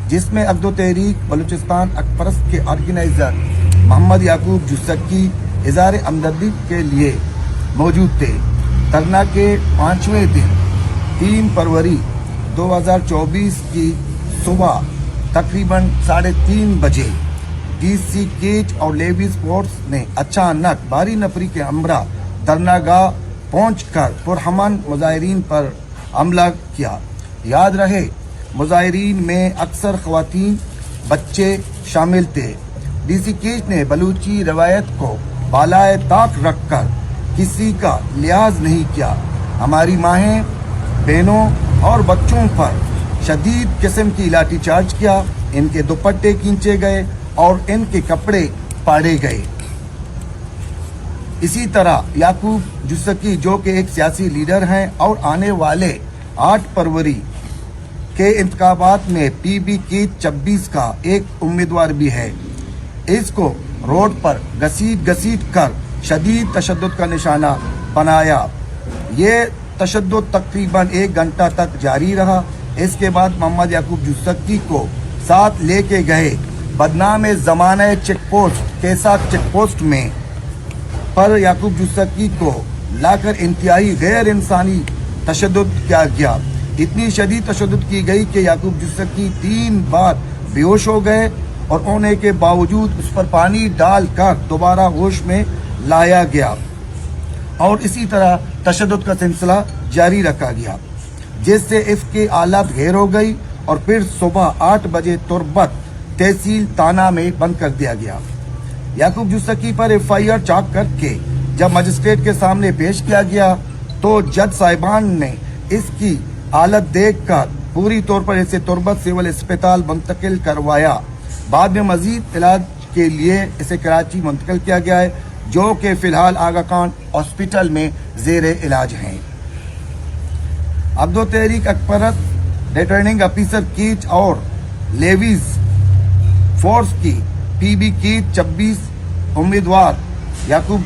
جس میں عقد و تحریک بلوچستان اکپرست کے آرگنائزر محمد یعقوب جسکی اظہار ہمدردی کے لیے موجود تھے۔ دھرنا کے 5ویں دن 3 فروری 2024 کی صبح تقریباً 3:30 بجے ڈی سی کیچ اور لیوی سپورٹس نے اچانک بھاری نفری کے ہمراہ دھرنا گاہ پہنچ کر پرامن مظاہرین پر حملہ کیا۔ یاد رہے مظاہرین میں اکثر خواتین بچے شامل تھے۔ ڈی سی کیچ نے بلوچی روایت کو بالائے طاق رکھ کر کسی کا لحاظ نہیں کیا۔ ہماری ماہیں بہنوں اور بچوں پر شدید قسم کی لاٹھی چارج کیا، ان کے دوپٹے کھینچے گئے اور ان کے کپڑے پاڑے گئے۔ اسی طرح یعقوب جسکی جو کہ ایک سیاسی لیڈر ہیں اور آنے والے 8 فروری کے انتخابات میں پی بی کیچ 26 کا ایک امیدوار بھی ہے، اس کو روڈ پر گھسیٹ کر شدید تشدد کا نشانہ بنایا۔ یہ تشدد تقریباً 1 گھنٹہ تک جاری رہا۔ اس کے بعد محمد یعقوب جسکی کو ساتھ لے کے گئے بدنام زمانہ چیک پوسٹ کیسا چیک پوسٹ میں پر یعقوب جسکی کو لا کر انتہائی غیر انسانی تشدد کیا گیا۔ اتنی شدید تشدد کی گئی کہ یعقوب جسکی 3 بار بے ہوش ہو گئے اور ہونے کے باوجود اس پر پانی ڈال کر دوبارہ ہوش میں لایا گیا اور اسی طرح تشدد کا سلسلہ جاری رکھا گیا، جس سے اس کی حالت غیر ہو گئی اور پھر صبح 8 بجے تربت تحصیل تھانہ میں بند کر دیا گیا۔ یعقوب جسکی پر FIR چاک کر کے جب مجسٹریٹ کے سامنے پیش کیا گیا تو جج صاحبان نے اس کی حالت دیکھ کر پوری طور پر اسے تربت سول اسپتال منتقل کروایا۔ بعد میں مزید علاج کے لیے اسے کراچی منتقل کیا گیا ہے، جو کہ فی الحال آغا خان ہاسپٹل میں زیر علاج ہیں۔ عقد و تحریک اکپرست ریٹرننگ آفیسر کیچ اور لیویز فورس کی پی بی کیچ 26 امیدوار یعقوب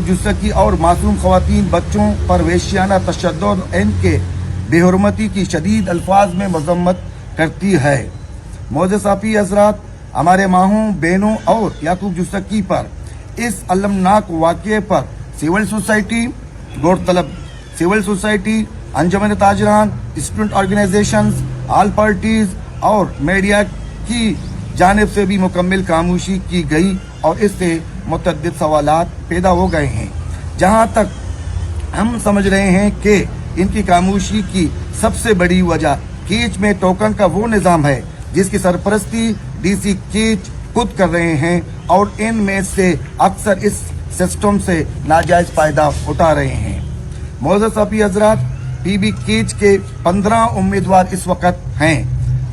جسکی اور معصوم خواتین بچوں پر وحشیانہ تشدد اور ان کے بے حرمتی کی شدید الفاظ میں مذمت کرتی ہے۔ معزز صحافی حضرات، ہمارے ماہوں بہنوں اور یعقوب جسکی پر اس المناک واقعے پر سول سوسائٹی، گوڑ طلب سول سوسائٹی، انجمن تاجران، اسٹوڈنٹ آرگنائزیشنز، آل پارٹیز اور میڈیا کی جانب سے بھی مکمل خاموشی کی گئی اور اس سے متعدد سوالات پیدا ہو گئے ہیں۔ جہاں تک ہم سمجھ رہے ہیں کہ ان کی خاموشی کی سب سے بڑی وجہ کیچ میں ٹوکن کا وہ نظام ہے جس کی سرپرستی ڈی سی کیچ خود کر رہے ہیں اور ان میں سے اکثر اس سسٹم سے ناجائز فائدہ اٹھا رہے ہیں۔ معزز صحافی حضرات، پی بی کیچ کے 15 امیدوار اس وقت ہیں۔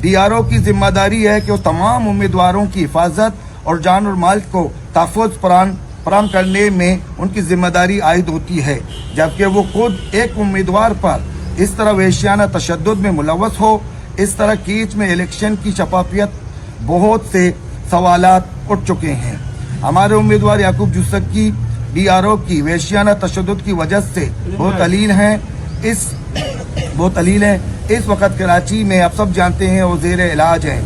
ڈی آر او کی ذمہ داری ہے کہ وہ تمام امیدواروں کی حفاظت اور جان اور مال کو تحفظ فراہم کرنے میں ان کی ذمہ داری عائد ہوتی ہے، جبکہ وہ خود ایک امیدوار پر اس طرح وحشیانہ تشدد میں ملوث ہو۔ اس طرح کیچ میں الیکشن کی شفافیت بہت سے سوالات اٹھ چکے ہیں۔ ہمارے امیدوار یعقوب جسکی ڈی آر او کی وحشیانہ تشدد کی وجہ سے بہت علیل ہیں۔ اس وقت کراچی میں آپ سب جانتے ہیں وہ زیر علاج ہیں۔